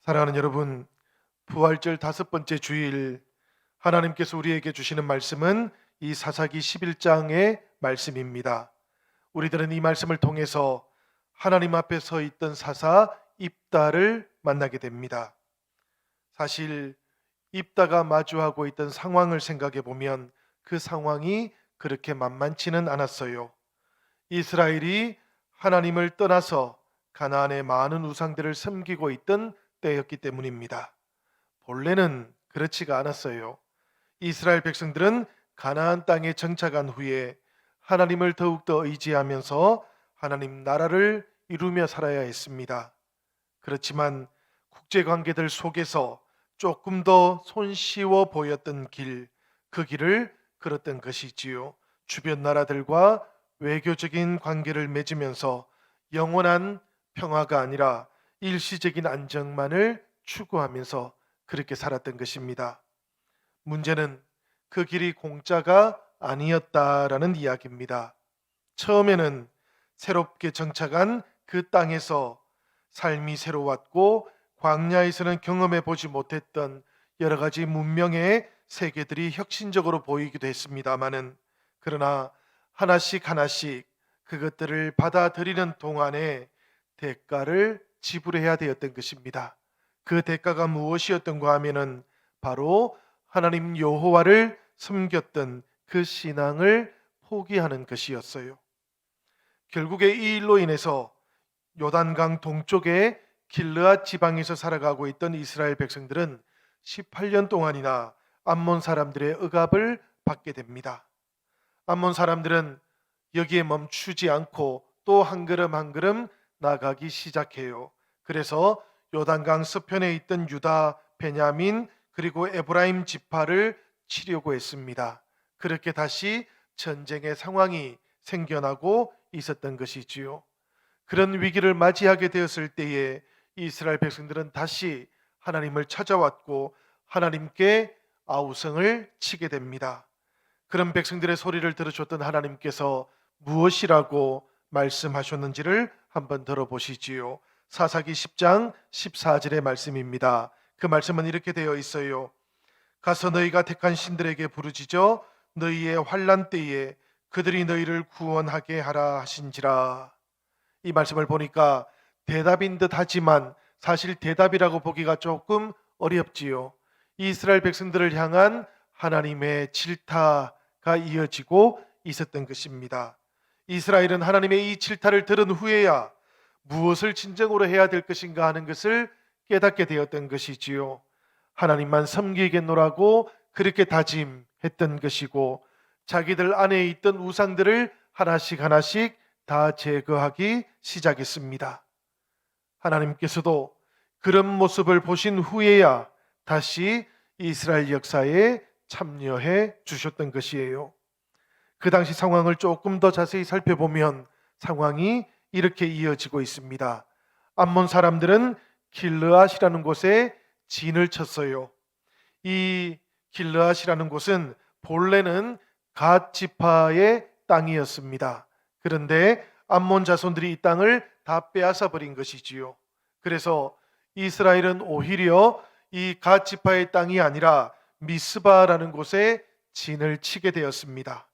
사랑하는 여러분, 부활절 5번째 주일 하나님께서 우리에게 주시는 말씀은 이 사사기 11장의 말씀입니다. 우리들은 이 말씀을 통해서 하나님 앞에 서 있던 사사 입다를 만나게 됩니다. 사실 입다가 마주하고 있던 상황을 생각해 보면 그 상황이 그렇게 만만치는 않았어요. 이스라엘이 하나님을 떠나서 가나안의 많은 우상들을 섬기고 있던 때였기 때문입니다. 본래는 그렇지가 않았어요. 이스라엘 백성들은 가나안 땅에 정착한 후에 하나님을 더욱더 의지하면서 하나님 나라를 이루며 살아야 했습니다. 그렇지만 국제 관계들 속에서 조금 더 손쉬워 보였던 길, 그 길을 걸었던 것이지요. 주변 나라들과 외교적인 관계를 맺으면서 영원한 평화가 아니라 일시적인 안정만을 추구하면서 그렇게 살았던 것입니다. 문제는 그 길이 공짜가 아니었다라는 이야기입니다. 처음에는 새롭게 정착한 그 땅에서 삶이 새로웠고 광야에서는 경험해 보지 못했던 여러 가지 문명의 세계들이 혁신적으로 보이기도 했습니다마는, 그러나 하나씩 하나씩 그것들을 받아들이는 동안에 대가를 지불해야 되었던 것입니다. 그 대가가 무엇이었던가 하면은 바로 하나님 여호와를 섬겼던 그 신앙을 포기하는 것이었어요. 결국에 이 일로 인해서 요단강 동쪽의 길르앗 지방에서 살아가고 있던 이스라엘 백성들은 18년 동안이나 암몬 사람들의 억압을 받게 됩니다. 암몬 사람들은 여기에 멈추지 않고 또 한 걸음 한 걸음 나가기 시작해요. 그래서 요단강 서편에 있던 유다, 베냐민 그리고 에브라임 지파를 치려고 했습니다. 그렇게 다시 전쟁의 상황이 생겨나고 있었던 것이지요. 그런 위기를 맞이하게 되었을 때에 이스라엘 백성들은 다시 하나님을 찾아왔고 하나님께 아우성을 치게 됩니다. 그런 백성들의 소리를 들으셨던 하나님께서 무엇이라고 말씀하셨는지를 한번 들어보시지요. 사사기 10장 14절의 말씀입니다. 그 말씀은 이렇게 되어 있어요. 가서 너희가 택한 신들에게 부르짖어 너희의 환난 때에 그들이 너희를 구원하게 하라 하신지라. 이 말씀을 보니까 대답인 듯 하지만 사실 대답이라고 보기가 조금 어렵지요. 이스라엘 백성들을 향한 하나님의 질타가 이어지고 있었던 것입니다. 이스라엘은 하나님의 이 질타를 들은 후에야 무엇을 진정으로 해야 될 것인가 하는 것을 깨닫게 되었던 것이지요. 하나님만 섬기겠노라고 그렇게 다짐했던 것이고, 자기들 안에 있던 우상들을 하나씩 하나씩 다 제거하기 시작했습니다. 하나님께서도 그런 모습을 보신 후에야 다시 이스라엘 역사에 참여해 주셨던 것이에요. 그 당시 상황을 조금 더 자세히 살펴보면 상황이 이렇게 이어지고 있습니다. 암몬 사람들은 길르앗이라는 곳에 진을 쳤어요. 이 길르앗이라는 곳은 본래는 갓 지파의 땅이었습니다. 그런데 암몬 자손들이 이 땅을 다 빼앗아 버린 것이지요. 그래서 이스라엘은 오히려 이 갓 지파의 땅이 아니라 미스바라는 곳에 진을 치게 되었습니다.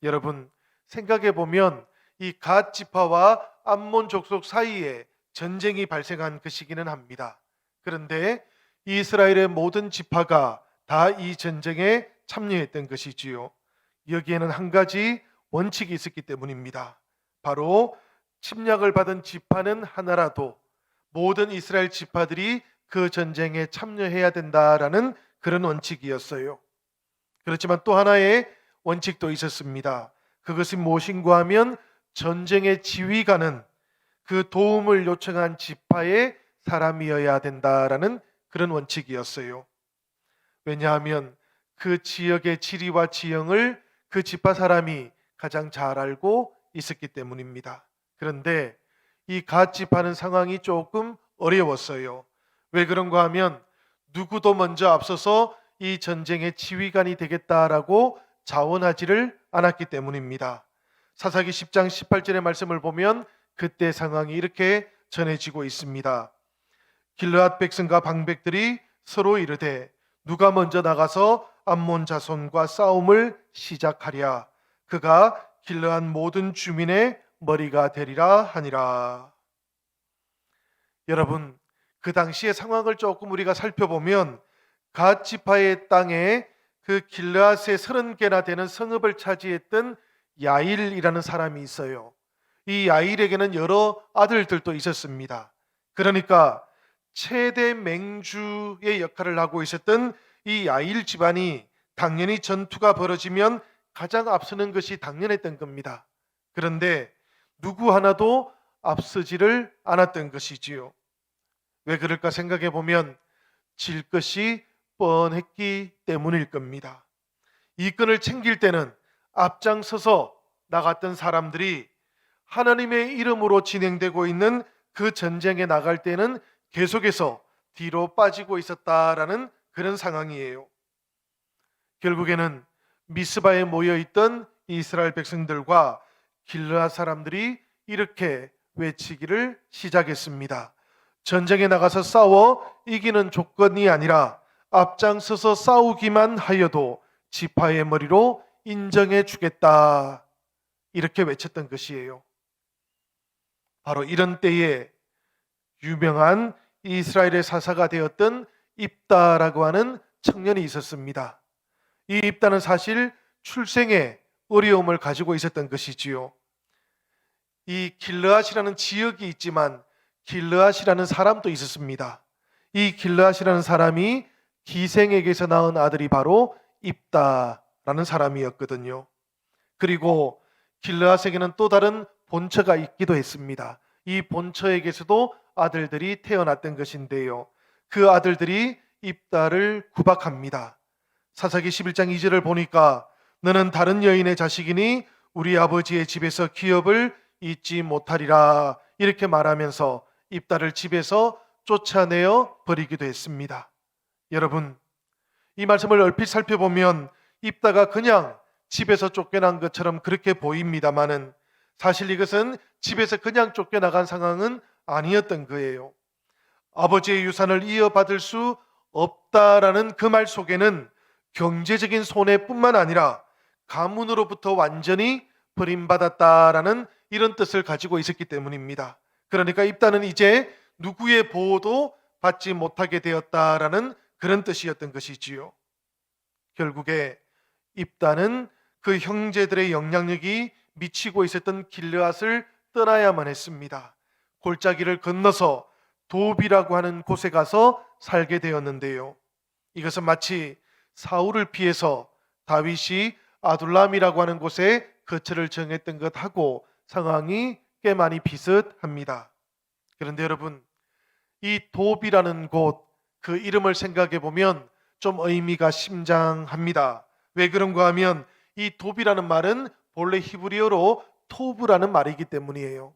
여러분, 생각해 보면 이 갓 지파와 암몬 족속 사이에 전쟁이 발생한 그 시기는 합니다. 그런데 이스라엘의 모든 지파가 다 이 전쟁에 참여했던 것이지요. 여기에는 한 가지 원칙이 있었기 때문입니다. 바로 침략을 받은 지파는 하나라도 모든 이스라엘 지파들이 그 전쟁에 참여해야 된다라는 그런 원칙이었어요. 그렇지만 또 하나의 원칙도 있었습니다. 그것이 무엇인가 하면 전쟁의 지휘관은 그 도움을 요청한 지파의 사람이어야 된다라는 그런 원칙이었어요. 왜냐하면 그 지역의 지리와 지형을 그 지파 사람이 가장 잘 알고 있었기 때문입니다. 그런데 이 갓 지파는 상황이 조금 어려웠어요. 왜 그런가 하면 누구도 먼저 앞서서 이 전쟁의 지휘관이 되겠다라고 자원하지를 않았기 때문입니다. 사사기 10장 18절의 말씀을 보면 그때 상황이 이렇게 전해지고 있습니다. 길르앗 백성과 방백들이 서로 이르되 누가 먼저 나가서 암몬 자손과 싸움을 시작하랴. 그가 길르앗 모든 주민의 머리가 되리라 하니라. 여러분, 그 당시의 상황을 조금 우리가 살펴보면 갓 지파의 땅에 그 길르앗의 30개나 되는 성읍을 차지했던 야일이라는 사람이 있어요. 이 야일에게는 여러 아들들도 있었습니다. 그러니까 최대 맹주의 역할을 하고 있었던 이 야일 집안이 당연히 전투가 벌어지면 가장 앞서는 것이 당연했던 겁니다. 그런데 누구 하나도 앞서지를 않았던 것이지요. 왜 그럴까 생각해 보면 질 것이 뻔했기 때문일 겁니다. 이 끈을 챙길 때는 앞장서서 나갔던 사람들이 하나님의 이름으로 진행되고 있는 그 전쟁에 나갈 때는 계속해서 뒤로 빠지고 있었다라는 그런 상황이에요. 결국에는 미스바에 모여있던 이스라엘 백성들과 길르앗 사람들이 이렇게 외치기를 시작했습니다. 전쟁에 나가서 싸워 이기는 조건이 아니라 앞장서서 싸우기만 하여도 지파의 머리로 인정해 주겠다. 이렇게 외쳤던 것이에요. 바로 이런 때에 유명한 이스라엘의 사사가 되었던 입다라고 하는 청년이 있었습니다. 이 입다는 사실 출생에 어려움을 가지고 있었던 것이지요. 이 길르앗이라는 지역이 있지만 길르앗이라는 사람도 있었습니다. 이 길르앗이라는 사람이 기생에게서 낳은 아들이 바로 입다라는 사람이었거든요. 그리고 길르앗에게는 또 다른 본처가 있기도 했습니다. 이 본처에게서도 아들들이 태어났던 것인데요. 그 아들들이 입다를 구박합니다. 사사기 11장 2절을 보니까 너는 다른 여인의 자식이니 우리 아버지의 집에서 기업을 잊지 못하리라 이렇게 말하면서 입다를 집에서 쫓아내어 버리기도 했습니다. 여러분, 이 말씀을 얼핏 살펴보면 입다가 그냥 집에서 쫓겨난 것처럼 그렇게 보입니다마는 사실 이것은 집에서 그냥 쫓겨나간 상황은 아니었던 거예요. 아버지의 유산을 이어받을 수 없다라는 그 말 속에는 경제적인 손해뿐만 아니라 가문으로부터 완전히 버림받았다라는 이런 뜻을 가지고 있었기 때문입니다. 그러니까 입다는 이제 누구의 보호도 받지 못하게 되었다라는 그런 뜻이었던 것이지요. 결국에 입다는 그 형제들의 영향력이 미치고 있었던 길르앗을 떠나야만 했습니다. 골짜기를 건너서 도비라고 하는 곳에 가서 살게 되었는데요. 이것은 마치 사울을 피해서 다윗이 아둘람이라고 하는 곳에 거처를 정했던 것하고 상황이 꽤 많이 비슷합니다. 그런데 여러분, 이 도비라는 곳, 그 이름을 생각해 보면 좀 의미가 심장합니다. 왜 그런가 하면 이 도비라는 말은 본래 히브리어로 토브라는 말이기 때문이에요.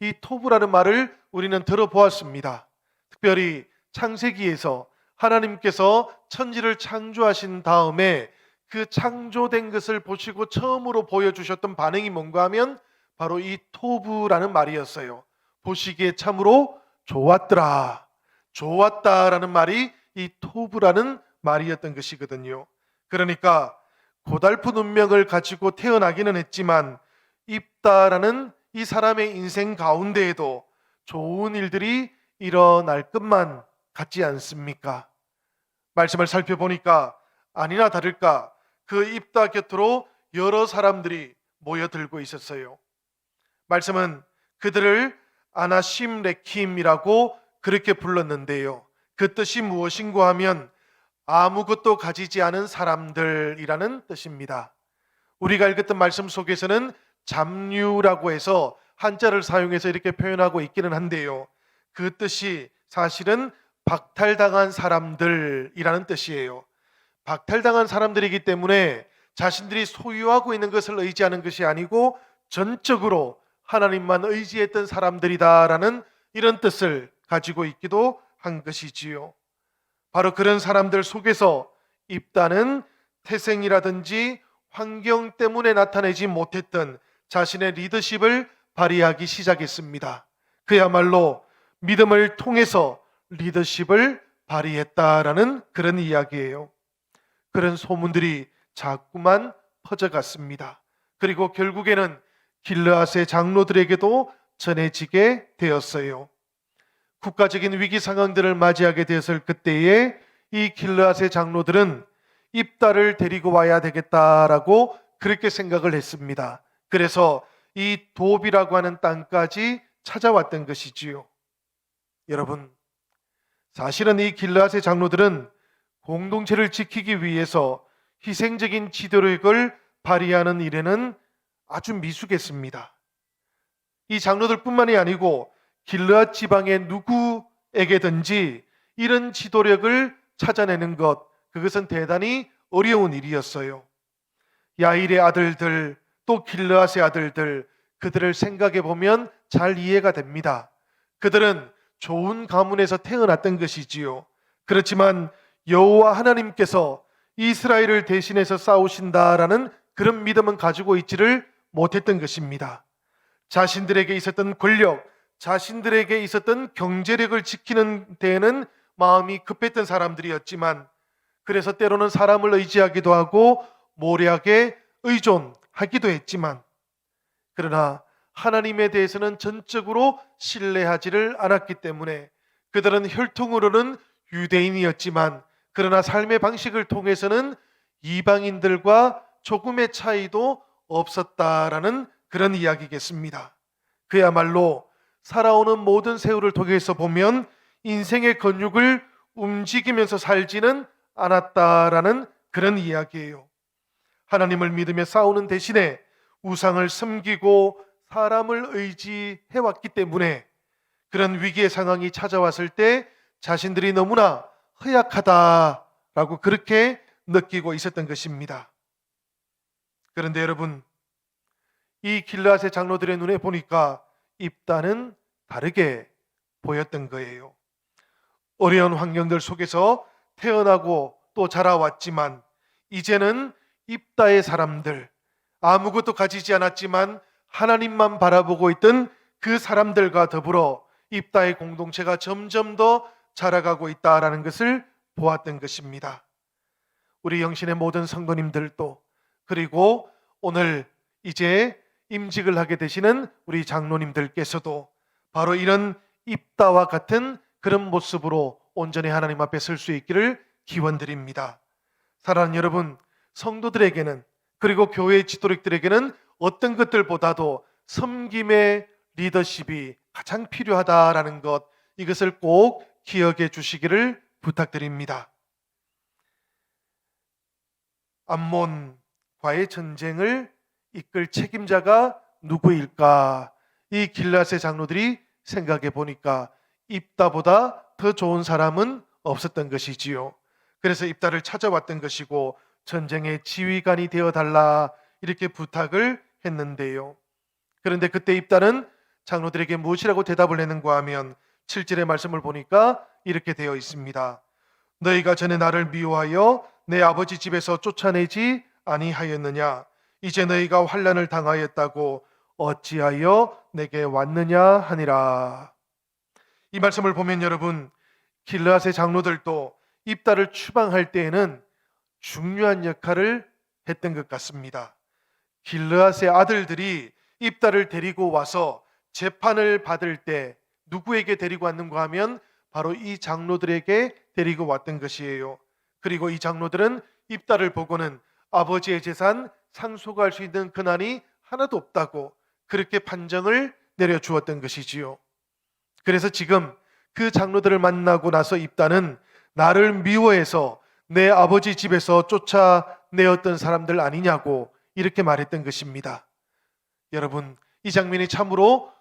이 토브라는 말을 우리는 들어보았습니다. 특별히 창세기에서 하나님께서 천지를 창조하신 다음에 그 창조된 것을 보시고 처음으로 보여주셨던 반응이 뭔가 하면 바로 이 토브라는 말이었어요. 보시기에 참으로 좋았더라. 좋았다라는 말이 이 토브라는 말이었던 것이거든요. 그러니까 고달픈 운명을 가지고 태어나기는 했지만 입다라는 이 사람의 인생 가운데에도 좋은 일들이 일어날 것만 같지 않습니까? 말씀을 살펴보니까 아니나 다를까 그 입다 곁으로 여러 사람들이 모여들고 있었어요. 말씀은 그들을 아나심 레킴이라고 그렇게 불렀는데요. 그 뜻이 무엇인가 하면 아무것도 가지지 않은 사람들이라는 뜻입니다. 우리가 읽었던 말씀 속에서는 잡류라고 해서 한자를 사용해서 이렇게 표현하고 있기는 한데요. 그 뜻이 사실은 박탈당한 사람들이라는 뜻이에요. 박탈당한 사람들이기 때문에 자신들이 소유하고 있는 것을 의지하는 것이 아니고 전적으로 하나님만 의지했던 사람들이다라는 이런 뜻을 가지고 있기도 한 것이지요. 바로 그런 사람들 속에서 입다는 태생이라든지 환경 때문에 나타내지 못했던 자신의 리더십을 발휘하기 시작했습니다. 그야말로 믿음을 통해서 리더십을 발휘했다라는 그런 이야기예요. 그런 소문들이 자꾸만 퍼져갔습니다. 그리고 결국에는 길르앗의 장로들에게도 전해지게 되었어요. 국가적인 위기 상황들을 맞이하게 되었을 그때에 이 길르앗의 장로들은 입다를 데리고 와야 되겠다라고 그렇게 생각을 했습니다. 그래서 이 돕이라고 하는 땅까지 찾아왔던 것이지요. 여러분, 사실은 이 길르앗의 장로들은 공동체를 지키기 위해서 희생적인 지도력을 발휘하는 일에는 아주 미숙했습니다. 이 장로들뿐만이 아니고 길르앗 지방의 누구에게든지 이런 지도력을 찾아내는 것, 그것은 대단히 어려운 일이었어요. 야일의 아들들, 또 길르앗의 아들들, 그들을 생각해 보면 잘 이해가 됩니다. 그들은 좋은 가문에서 태어났던 것이지요. 그렇지만 여호와 하나님께서 이스라엘을 대신해서 싸우신다라는 그런 믿음은 가지고 있지를 못했던 것입니다. 자신들에게 있었던 권력, 자신들에게 있었던 경제력을 지키는 데에는 마음이 급했던 사람들이었지만, 그래서 때로는 사람을 의지하기도 하고 모략에 의존하기도 했지만, 그러나 하나님에 대해서는 전적으로 신뢰하지를 않았기 때문에 그들은 혈통으로는 유대인이었지만, 그러나 삶의 방식을 통해서는 이방인들과 조금의 차이도 없었다라는 그런 이야기겠습니다. 그야말로 살아오는 모든 세월을 통해서 보면 인생의 건육을 움직이면서 살지는 않았다라는 그런 이야기예요. 하나님을 믿으며 싸우는 대신에 우상을 섬기고 사람을 의지해왔기 때문에 그런 위기의 상황이 찾아왔을 때 자신들이 너무나 허약하다라고 그렇게 느끼고 있었던 것입니다. 그런데 여러분, 이 길르앗의 장로들의 눈에 보니까 입다는 다르게 보였던 거예요. 어려운 환경들 속에서 태어나고 또 자라왔지만 이제는 입다의 사람들, 아무것도 가지지 않았지만 하나님만 바라보고 있던 그 사람들과 더불어 입다의 공동체가 점점 더 자라가고 있다라는 것을 보았던 것입니다. 우리 영신의 모든 성도님들도, 그리고 오늘 이제 임직을 하게 되시는 우리 장로님들께서도 바로 이런 입다와 같은 그런 모습으로 온전히 하나님 앞에 설 수 있기를 기원드립니다. 사랑하는 여러분, 성도들에게는, 그리고 교회 지도력들에게는 어떤 것들보다도 섬김의 리더십이 가장 필요하다라는 것, 이것을 꼭 기억해 주시기를 부탁드립니다. 암몬과의 전쟁을 이끌 책임자가 누구일까? 이 길르앗의 장로들이 생각해 보니까 입다보다 더 좋은 사람은 없었던 것이지요. 그래서 입다를 찾아왔던 것이고 전쟁의 지휘관이 되어달라 이렇게 부탁을 했는데요. 그런데 그때 입다는 장로들에게 무엇이라고 대답을 했는가 하면 7절의 말씀을 보니까 이렇게 되어 있습니다. 너희가 전에 나를 미워하여 내 아버지 집에서 쫓아내지 아니하였느냐? 이제 너희가 환난을 당하였다고 어찌하여 내게 왔느냐 하니라. 이 말씀을 보면 여러분, 길르앗의 장로들도 입다를 추방할 때에는 중요한 역할을 했던 것 같습니다. 길르앗의 아들들이 입다를 데리고 와서 재판을 받을 때 누구에게 데리고 왔는가 하면 바로 이 장로들에게 데리고 왔던 것이에요. 그리고 이 장로들은 입다를 보고는 아버지의 재산 상속할 수 있는 근한이 하나도 없다고 그렇게 판정을 내려주었던 것이지요. 그래서 지금 그 장로들을 만나고 나서 입다는 나를 미워해서 내 아버지 집에서 쫓아내었던 사람들 아니냐고 이렇게 말했던 것입니다. 여러분, 이 장면이 참으로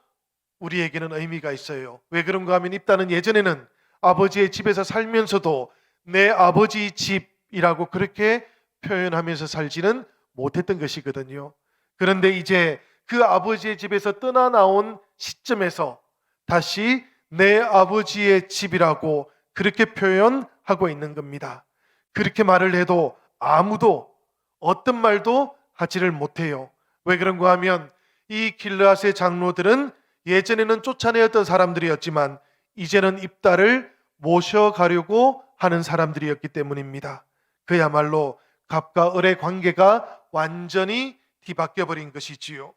우리에게는 의미가 있어요. 왜 그런가 하면 입다는 예전에는 아버지의 집에서 살면서도 내 아버지 집이라고 그렇게 표현하면서 살지는 못했던 것이거든요. 그런데 이제 그 아버지의 집에서 떠나 나온 시점에서 다시 내 아버지의 집이라고 그렇게 표현하고 있는 겁니다. 그렇게 말을 해도 아무도 어떤 말도 하지를 못해요. 왜 그런가 하면 이 길르앗의 장로들은 예전에는 쫓아내었던 사람들이었지만 이제는 입다를 모셔가려고 하는 사람들이었기 때문입니다. 그야말로 갑과 을의 관계가 완전히 뒤바뀌어 버린 것이지요.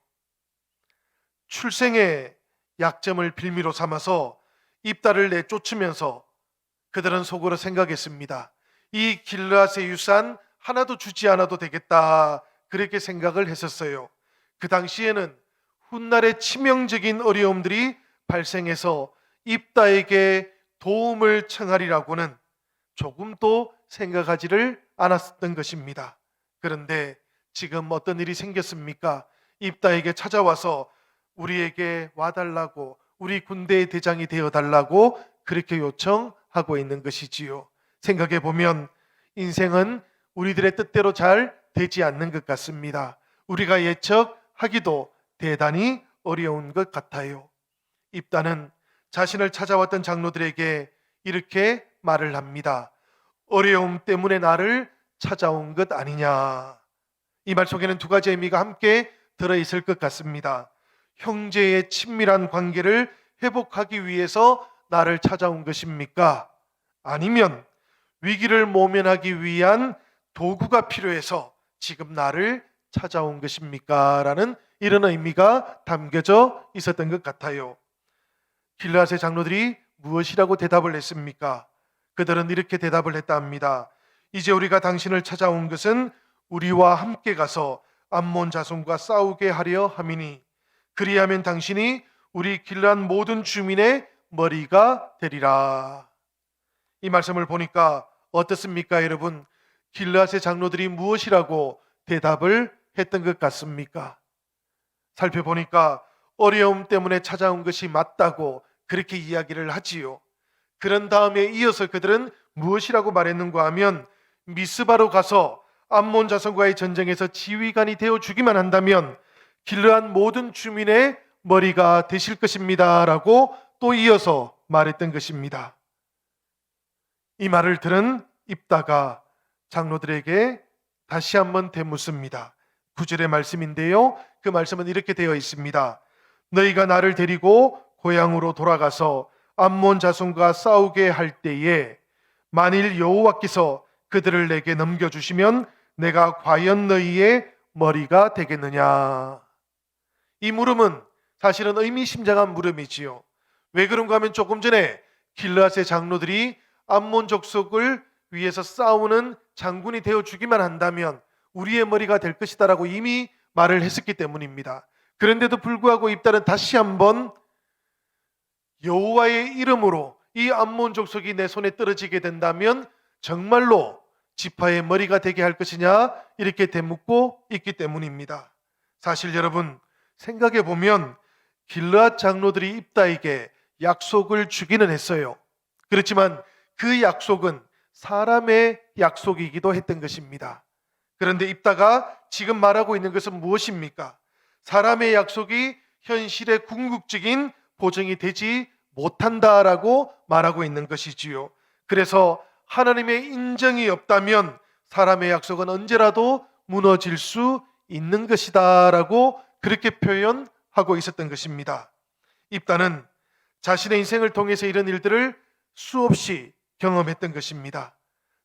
출생의 약점을 빌미로 삼아서 입다를 내쫓으면서 그들은 속으로 생각했습니다. 이 길르앗의 유산 하나도 주지 않아도 되겠다, 그렇게 생각을 했었어요. 그 당시에는 훗날에 치명적인 어려움들이 발생해서 입다에게 도움을 청하리라고는 조금도 생각하지를 않았던 것입니다. 그런데 지금 어떤 일이 생겼습니까? 입다에게 찾아와서 우리에게 와달라고, 우리 군대의 대장이 되어달라고 그렇게 요청하고 있는 것이지요. 생각해 보면 인생은 우리들의 뜻대로 잘 되지 않는 것 같습니다. 우리가 예측하기도 대단히 어려운 것 같아요. 입다는 자신을 찾아왔던 장로들에게 이렇게 말을 합니다. 어려움 때문에 나를 찾아온 것 아니냐. 이 말 속에는 두 가지 의미가 함께 들어있을 것 같습니다. 형제의 친밀한 관계를 회복하기 위해서 나를 찾아온 것입니까? 아니면 위기를 모면하기 위한 도구가 필요해서 지금 나를 찾아온 것입니까? 라는 이런 의미가 담겨져 있었던 것 같아요. 길르앗의 장로들이 무엇이라고 대답을 했습니까? 그들은 이렇게 대답을 했다 합니다. 이제 우리가 당신을 찾아온 것은 우리와 함께 가서 암몬 자손과 싸우게 하려 함이니 그리하면 당신이 우리 길르앗 모든 주민의 머리가 되리라. 이 말씀을 보니까 어떻습니까, 여러분? 길르앗의 장로들이 무엇이라고 대답을 했던 것 같습니까? 살펴보니까 어려움 때문에 찾아온 것이 맞다고 그렇게 이야기를 하지요. 그런 다음에 이어서 그들은 무엇이라고 말했는가 하면 미스바로 가서 암몬 자손과의 전쟁에서 지휘관이 되어 주기만 한다면 길르앗 모든 주민의 머리가 되실 것입니다 라고 또 이어서 말했던 것입니다. 이 말을 들은 입다가 장로들에게 다시 한번 되묻습니다. 9절의 말씀인데요, 그 말씀은 이렇게 되어 있습니다. 너희가 나를 데리고 고향으로 돌아가서 암몬 자손과 싸우게 할 때에 만일 여호와께서 그들을 내게 넘겨주시면 내가 과연 너희의 머리가 되겠느냐. 이 물음은 사실은 의미심장한 물음이지요. 왜 그런가 하면 조금 전에 길르앗의 장로들이 암몬 족속을 위해서 싸우는 장군이 되어 주기만 한다면 우리의 머리가 될 것이다라고 이미 말을 했었기 때문입니다. 그런데도 불구하고 입다는 다시 한번 여호와의 이름으로 이 암몬 족속이 내 손에 떨어지게 된다면 정말로 지파의 머리가 되게 할 것이냐, 이렇게 되묻고 있기 때문입니다. 사실 여러분, 생각해 보면 길르앗 장로들이 입다에게 약속을 주기는 했어요. 그렇지만 그 약속은 사람의 약속이기도 했던 것입니다. 그런데 입다가 지금 말하고 있는 것은 무엇입니까? 사람의 약속이 현실의 궁극적인 보증이 되지 못한다라고 말하고 있는 것이지요. 그래서 하나님의 인정이 없다면 사람의 약속은 언제라도 무너질 수 있는 것이다라고 그렇게 표현하고 있었던 것입니다. 입다는 자신의 인생을 통해서 이런 일들을 수없이 경험했던 것입니다.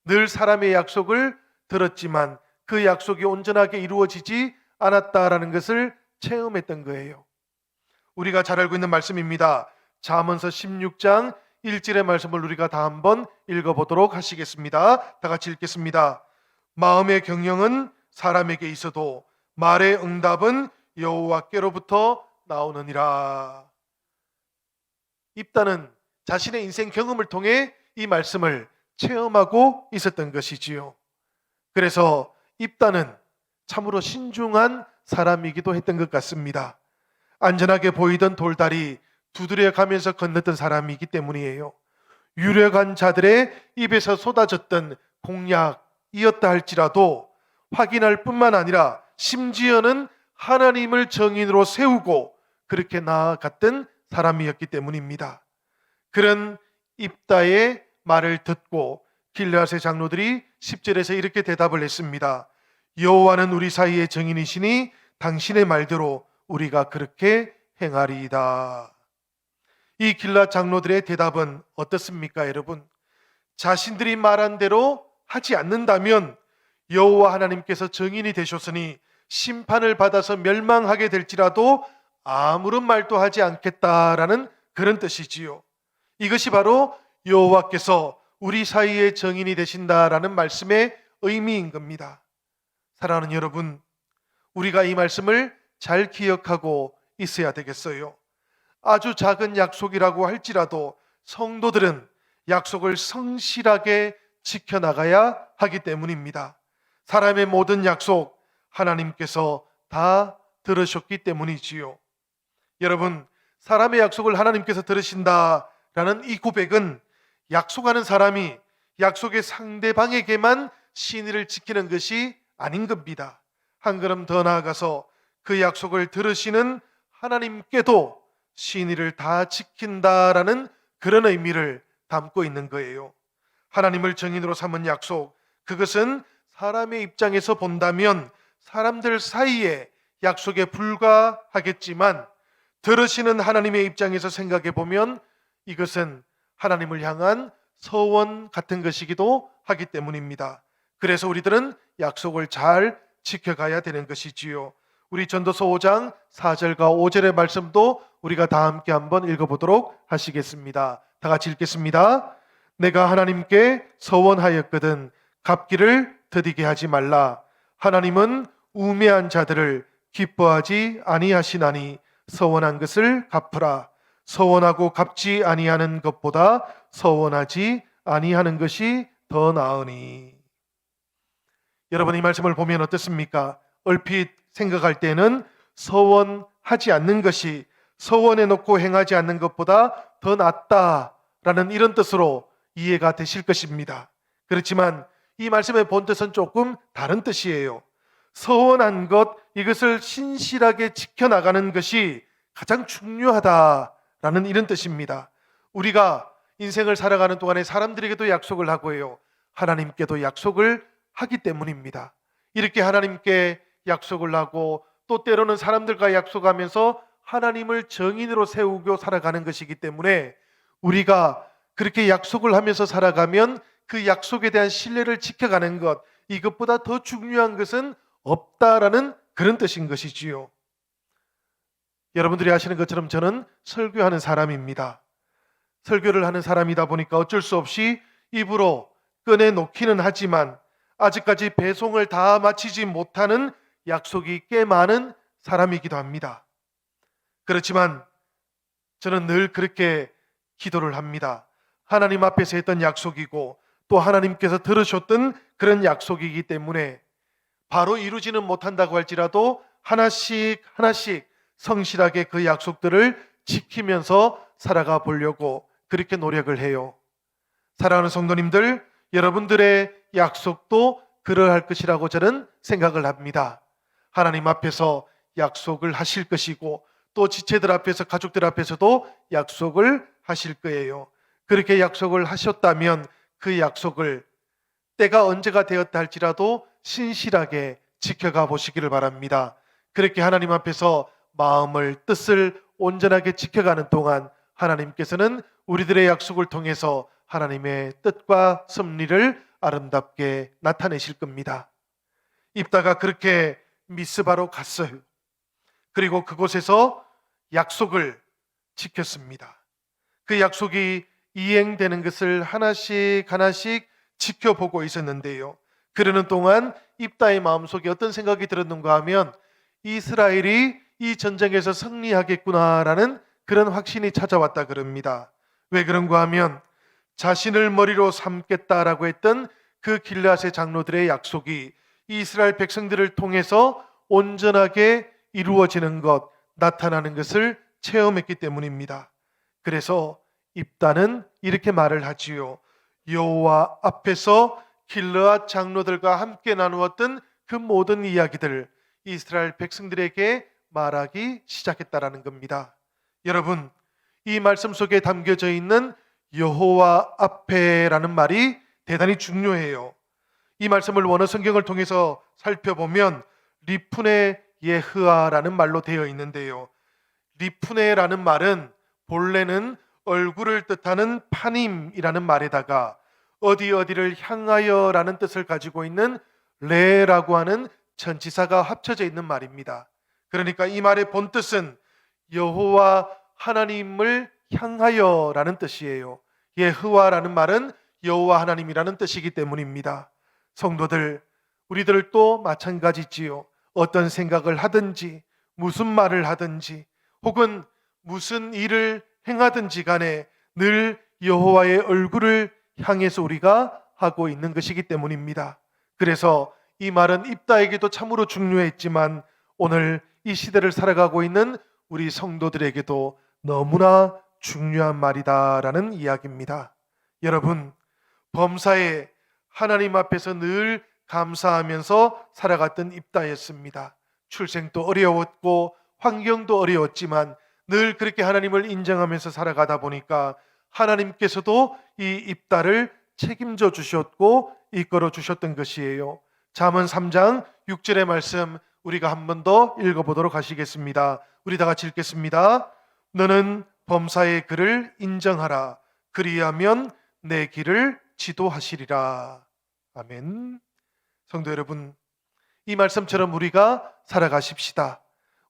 늘 사람의 약속을 들었지만 그 약속이 온전하게 이루어지지 않았다라는 것을 체험했던 거예요. 우리가 잘 알고 있는 말씀입니다. 잠언서 16장 1절의 말씀을 우리가 다 한번 읽어보도록 하시겠습니다. 다 같이 읽겠습니다. 마음의 경영은 사람에게 있어도 말의 응답은 여호와께로부터 나오느니라. 입다는 자신의 인생 경험을 통해 이 말씀을 체험하고 있었던 것이지요. 그래서 입다는 참으로 신중한 사람이기도 했던 것 같습니다. 안전하게 보이던 돌다리 두드려 가면서 건넜던 사람이기 때문이에요. 유력한 자들의 입에서 쏟아졌던 공약이었다 할지라도 확인할 뿐만 아니라 심지어는 하나님을 정인으로 세우고 그렇게 나아갔던 사람이었기 때문입니다. 그런 입다의 말을 듣고 길르앗의 장로들이 10절에서 이렇게 대답을 했습니다. 여호와는 우리 사이의 정인이시니 당신의 말대로 우리가 그렇게 행하리이다. 이 길라 장로들의 대답은 어떻습니까, 여러분? 자신들이 말한 대로 하지 않는다면 여호와 하나님께서 증인이 되셨으니 심판을 받아서 멸망하게 될지라도 아무런 말도 하지 않겠다라는 그런 뜻이지요. 이것이 바로 여호와께서 우리 사이에 증인이 되신다라는 말씀의 의미인 겁니다. 사랑하는 여러분, 우리가 이 말씀을 잘 기억하고 있어야 되겠어요. 아주 작은 약속이라고 할지라도 성도들은 약속을 성실하게 지켜나가야 하기 때문입니다. 사람의 모든 약속 하나님께서 다 들으셨기 때문이지요. 여러분, 사람의 약속을 하나님께서 들으신다라는 이 고백은 약속하는 사람이 약속의 상대방에게만 신의를 지키는 것이 아닌 겁니다. 한 걸음 더 나아가서 그 약속을 들으시는 하나님께도 신의를 다 지킨다라는 그런 의미를 담고 있는 거예요. 하나님을 증인으로 삼은 약속, 그것은 사람의 입장에서 본다면 사람들 사이에 약속에 불과하겠지만 들으시는 하나님의 입장에서 생각해 보면 이것은 하나님을 향한 서원 같은 것이기도 하기 때문입니다. 그래서 우리들은 약속을 잘 지켜가야 되는 것이지요. 우리 전도서 5장 4절과 5절의 말씀도 우리가 다 함께 한번 읽어보도록 하시겠습니다. 다 같이 읽겠습니다. 내가 하나님께 서원하였거든 갚기를 더디게 하지 말라. 하나님은 우매한 자들을 기뻐하지 아니하시나니 서원한 것을 갚으라. 서원하고 갚지 아니하는 것보다 서원하지 아니하는 것이 더 나으니. 여러분, 이 말씀을 보면 어떻습니까? 얼핏 생각할 때는 서원하지 않는 것이 서원해 놓고 행하지 않는 것보다 더 낫다라는 이런 뜻으로 이해가 되실 것입니다. 그렇지만 이 말씀의 본뜻은 조금 다른 뜻이에요. 서원한 것, 이것을 신실하게 지켜나가는 것이 가장 중요하다라는 이런 뜻입니다. 우리가 인생을 살아가는 동안에 사람들에게도 약속을 하고 해요. 하나님께도 약속을 하기 때문입니다. 이렇게 하나님께 약속을 하고 또 때로는 사람들과 약속하면서 하나님을 증인으로 세우고 살아가는 것이기 때문에 우리가 그렇게 약속을 하면서 살아가면 그 약속에 대한 신뢰를 지켜가는 것, 이것보다 더 중요한 것은 없다라는 그런 뜻인 것이지요. 여러분들이 아시는 것처럼 저는 설교하는 사람입니다. 설교를 하는 사람이다 보니까 어쩔 수 없이 입으로 꺼내놓기는 하지만 아직까지 배송을 다 마치지 못하는 약속이 꽤 많은 사람이기도 합니다. 그렇지만 저는 늘 그렇게 기도를 합니다. 하나님 앞에서 했던 약속이고 또 하나님께서 들으셨던 그런 약속이기 때문에 바로 이루지는 못한다고 할지라도 하나씩 하나씩 성실하게 그 약속들을 지키면서 살아가 보려고 그렇게 노력을 해요. 사랑하는 성도님들, 여러분들의 약속도 그러할 것이라고 저는 생각을 합니다. 하나님 앞에서 약속을 하실 것이고 또 지체들 앞에서, 가족들 앞에서도 약속을 하실 거예요. 그렇게 약속을 하셨다면 그 약속을 때가 언제가 되었다 할지라도 신실하게 지켜가 보시기를 바랍니다. 그렇게 하나님 앞에서 마음을, 뜻을 온전하게 지켜가는 동안 하나님께서는 우리들의 약속을 통해서 하나님의 뜻과 섭리를 아름답게 나타내실 겁니다. 입다가 그렇게 미스바로 갔어요. 그리고 그곳에서 약속을 지켰습니다. 그 약속이 이행되는 것을 하나씩 하나씩 지켜보고 있었는데요. 그러는 동안 입다의 마음속에 어떤 생각이 들었는가 하면 이스라엘이 이 전쟁에서 승리하겠구나라는 그런 확신이 찾아왔다 그럽니다. 왜 그런가 하면 자신을 머리로 삼겠다라고 했던 그 길앗의 장로들의 약속이 이스라엘 백성들을 통해서 온전하게 이루어지는 것, 나타나는 것을 체험했기 때문입니다. 그래서 입다는 이렇게 말을 하지요. 여호와 앞에서 길르앗 장로들과 함께 나누었던 그 모든 이야기들 이스라엘 백성들에게 말하기 시작했다라는 겁니다. 여러분, 이 말씀 속에 담겨져 있는 여호와 앞에라는 말이 대단히 중요해요. 이 말씀을 원어 성경을 통해서 살펴보면 리푸네 예흐아라는 말로 되어 있는데요. 리푸네라는 말은 본래는 얼굴을 뜻하는 파님이라는 말에다가 어디 어디를 향하여라는 뜻을 가지고 있는 레라고 하는 전치사가 합쳐져 있는 말입니다. 그러니까 이 말의 본뜻은 여호와 하나님을 향하여라는 뜻이에요. 예흐와라는 말은 여호와 하나님이라는 뜻이기 때문입니다. 성도들, 우리들도 마찬가지지요. 어떤 생각을 하든지 무슨 말을 하든지 혹은 무슨 일을 행하든지 간에 늘 여호와의 얼굴을 향해서 우리가 하고 있는 것이기 때문입니다. 그래서 이 말은 입다에게도 참으로 중요했지만 오늘 이 시대를 살아가고 있는 우리 성도들에게도 너무나 중요한 말이다라는 이야기입니다. 여러분, 범사에 하나님 앞에서 늘 감사하면서 살아갔던 입다였습니다. 출생도 어려웠고 환경도 어려웠지만 늘 그렇게 하나님을 인정하면서 살아가다 보니까 하나님께서도 이 입다를 책임져 주셨고 이끌어 주셨던 것이에요. 잠언 3장 6절의 말씀 우리가 한 번 더 읽어보도록 하시겠습니다. 우리 다 같이 읽겠습니다. 너는 범사의 그를 인정하라. 그리하면 내 길을 지도하시리라. 아멘. 성도 여러분, 이 말씀처럼 우리가 살아가십시다.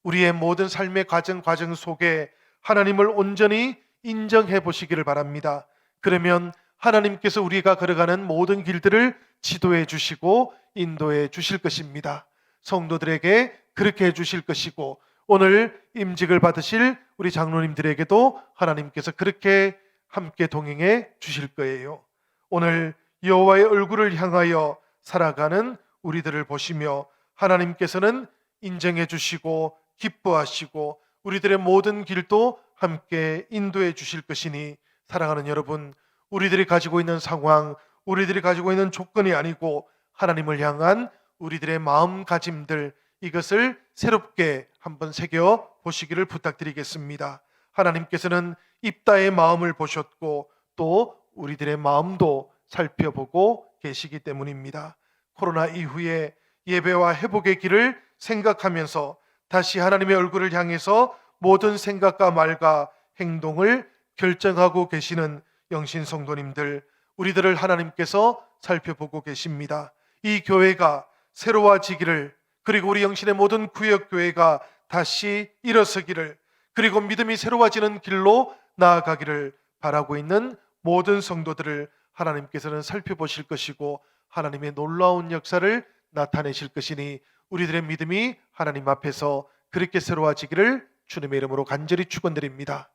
우리의 모든 삶의 과정 속에 하나님을 온전히 인정해 보시기를 바랍니다. 그러면 하나님께서 우리가 걸어가는 모든 길들을 지도해 주시고 인도해 주실 것입니다. 성도들에게 그렇게 해 주실 것이고 오늘 임직을 받으실 우리 장로님들에게도 하나님께서 그렇게 함께 동행해 주실 거예요. 오늘 여호와의 얼굴을 향하여 살아가는 우리들을 보시며 하나님께서는 인정해 주시고 기뻐하시고 우리들의 모든 길도 함께 인도해 주실 것이니 사랑하는 여러분, 우리들이 가지고 있는 상황, 우리들이 가지고 있는 조건이 아니고 하나님을 향한 우리들의 마음가짐들, 이것을 새롭게 한번 새겨 보시기를 부탁드리겠습니다. 하나님께서는 입다의 마음을 보셨고 또 우리들의 마음도 살펴보고 계시기 때문입니다. 코로나 이후에 예배와 회복의 길을 생각하면서 다시 하나님의 얼굴을 향해서 모든 생각과 말과 행동을 결정하고 계시는 영신 성도님들, 우리들을 하나님께서 살펴보고 계십니다. 이 교회가 새로워지기를, 그리고 우리 영신의 모든 구역 교회가 다시 일어서기를, 그리고 믿음이 새로워지는 길로 나아가기를 바라고 있는 모든 성도들을 하나님께서는 살펴보실 것이고 하나님의 놀라운 역사를 나타내실 것이니 우리들의 믿음이 하나님 앞에서 그렇게 새로워지기를 주님의 이름으로 간절히 축원드립니다.